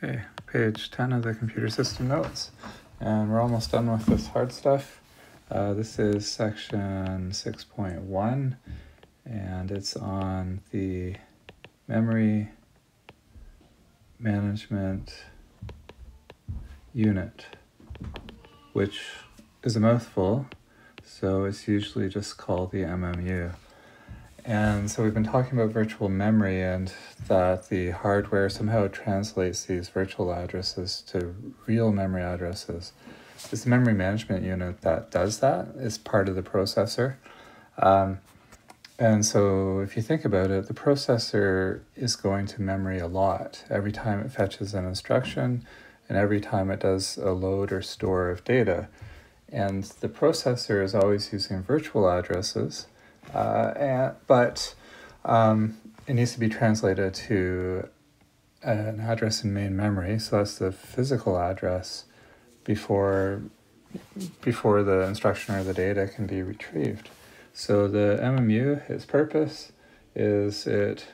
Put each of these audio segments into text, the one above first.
Okay, page 10 of the computer system notes. And we're almost done with this hard stuff. This is section 6.1, and it's on the memory management unit, which is a mouthful, so it's usually just called the MMU. And so we've been talking about virtual memory and that the hardware somehow translates these virtual addresses to real memory addresses. It's the memory management unit that does that. It's part of the processor. And so if you think about it, the processor is going to memory a lot every time it fetches an instruction and every time it does a load or store of data. And the processor is always using virtual addresses, but it needs to be translated to an address in main memory. So that's the physical address before the instruction or the data can be retrieved. So the MMU, its purpose is it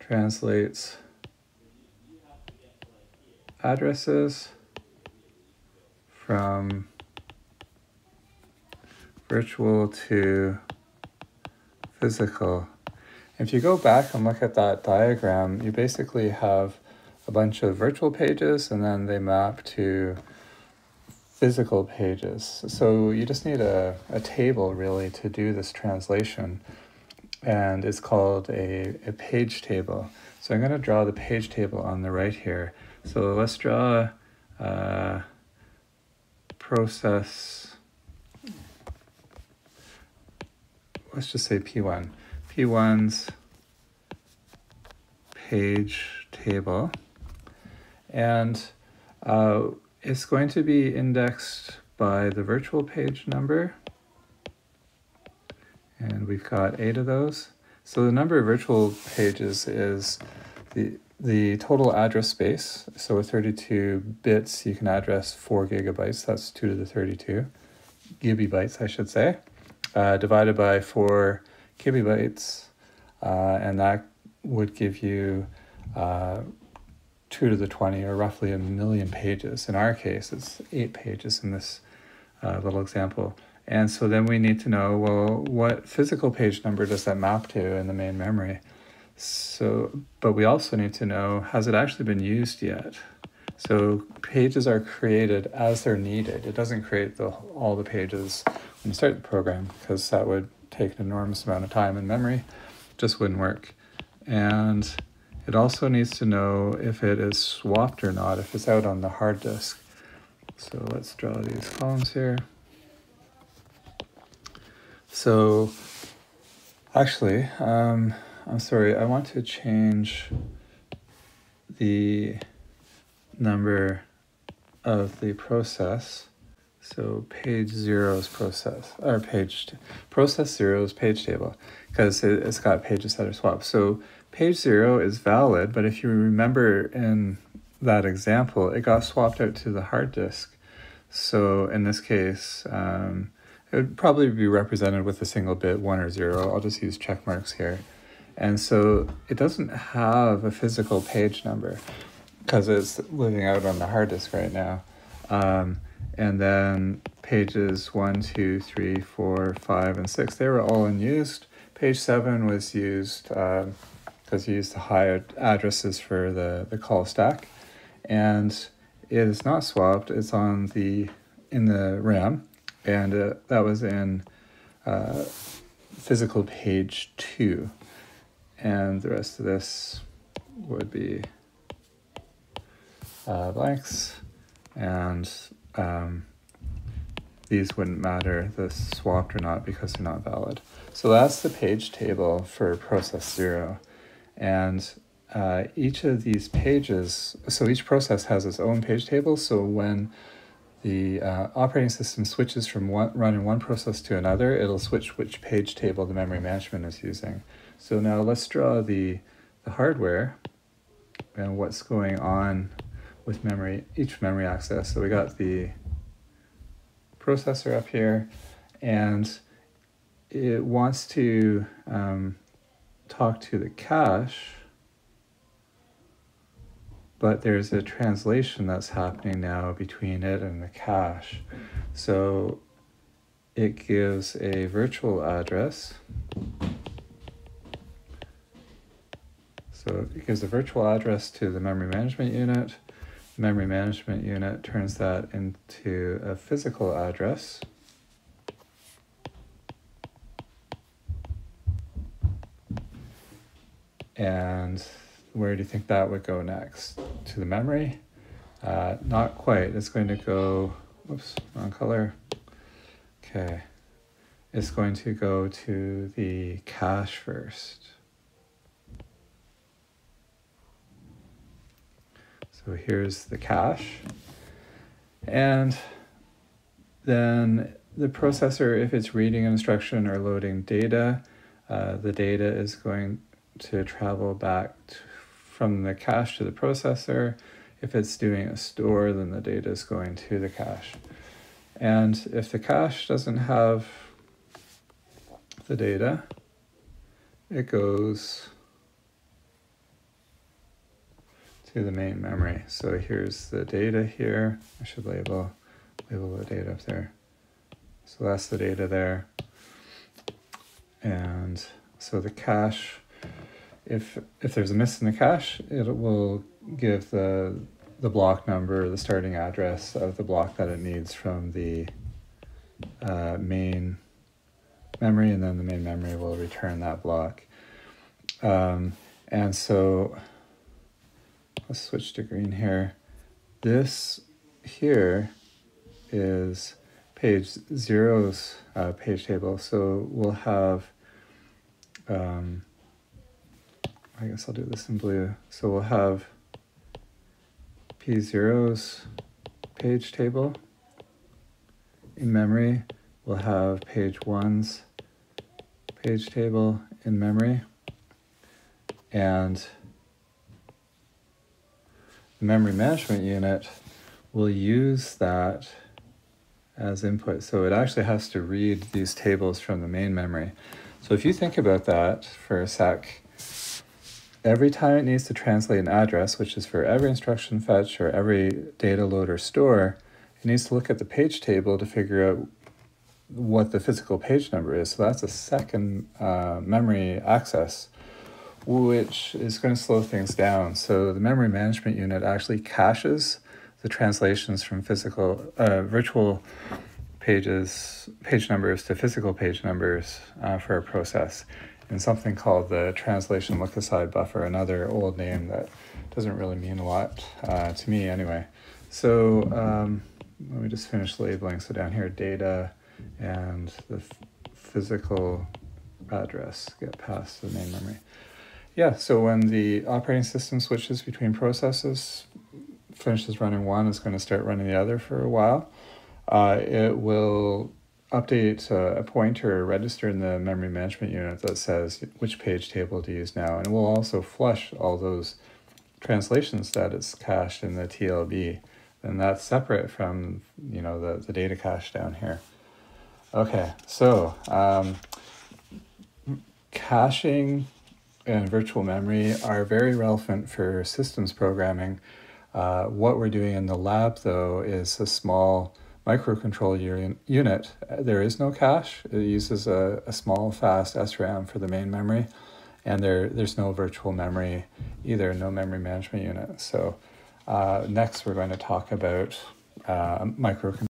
translates addresses from virtual to physical. If you go back and look at that diagram, you basically have a bunch of virtual pages and then they map to physical pages. So you just need a table really to do this translation, and it's called a page table. So I'm going to draw the page table on the right here. So let's draw process, let's just say P1. P1's page table. And it's going to be indexed by the virtual page number. And we've got 8 of those. So the number of virtual pages is the total address space. So with 32 bits, you can address 4 gigabytes. That's 2 to the 32. Gigabytes, I should say. Divided by 4 kilobytes, and that would give you 2 to the 20, or roughly 1 million pages. In our case, it's 8 pages in this little example. And so then we need to know, well, what physical page number does that map to in the main memory? So, but we also need to know, has it actually been used yet? So pages are created as they're needed. It doesn't create all the pages when you start the program, because that would take an enormous amount of time in memory. It just wouldn't work. And it also needs to know if it is swapped or not, if it's out on the hard disk. So let's draw these columns here. So actually, I'm sorry, I want to change the number of the process. So page 0's process, or process 0's page table, because it's got pages that are swapped. So page 0 is valid, but if you remember in that example, it got swapped out to the hard disk. So in this case, it would probably be represented with a single bit, 1 or 0. I'll just use check marks here. And so it doesn't have a physical page number because it's living out on the hard disk right now. And then pages 1, 2, 3, 4, 5, and 6, they were all unused. Page 7 was used because you used the high addresses for the call stack. And it is not swapped, it's in the RAM. And that was in physical page 2. And the rest of this would be blanks. And these wouldn't matter, the swapped or not, because they're not valid. So that's the page table for process 0. And each of these pages, so each process has its own page table. So when the operating system switches from running one process to another, it'll switch which page table the memory management is using. So now let's draw the hardware and what's going on with each memory access. So we got the processor up here, and it wants to talk to the cache but there's a translation that's happening now between it and the cache. So it gives a virtual address. So it gives a virtual address to the memory management unit. The memory management unit turns that into a physical address. And where do you think that would go next? To the memory? Not quite. It's going to go, whoops, wrong color. Okay. It's going to go to the cache first. So here's the cache. And then the processor, if it's reading an instruction or loading data, the data is going to travel back from the cache to the processor. If it's doing a store, then the data is going to the cache. And if the cache doesn't have the data, it goes to the main memory. So here's the data here. I should label the data up there. So that's the data there. And so the cache, if there's a miss in the cache, it will give the block number, the starting address of the block that it needs from the main memory, and then the main memory will return that block. And so let's switch to green here. This here is page 0's page table. So we'll have, I guess I'll do this in blue. So we'll have P0's page table. In memory, we'll have page 1's page table in memory. And the memory management unit will use that as input. So it actually has to read these tables from the main memory. So if you think about that for a sec, every time it needs to translate an address, which is for every instruction fetch or every data load or store, it needs to look at the page table to figure out what the physical page number is. So that's a second memory access, which is going to slow things down. So the memory management unit actually caches the translations from physical virtual page numbers to physical page numbers for a process in something called the translation look-aside buffer, another old name that doesn't really mean a lot to me anyway. So let me just finish labeling. So down here, data and the physical address get passed to the main memory. Yeah, so when the operating system switches between processes, finishes running one, it's going to start running the other for a while. It will update a pointer or register in the memory management unit that says which page table to use now. And it will also flush all those translations that it's cached in the TLB. And that's separate from, you know, the data cache down here. Okay, so caching and virtual memory are very relevant for systems programming. What we're doing in the lab, though, is a small microcontroller unit. There is no cache. It uses a small, fast SRAM for the main memory, and there's no virtual memory either, no memory management unit. So next we're going to talk about microcontrollers.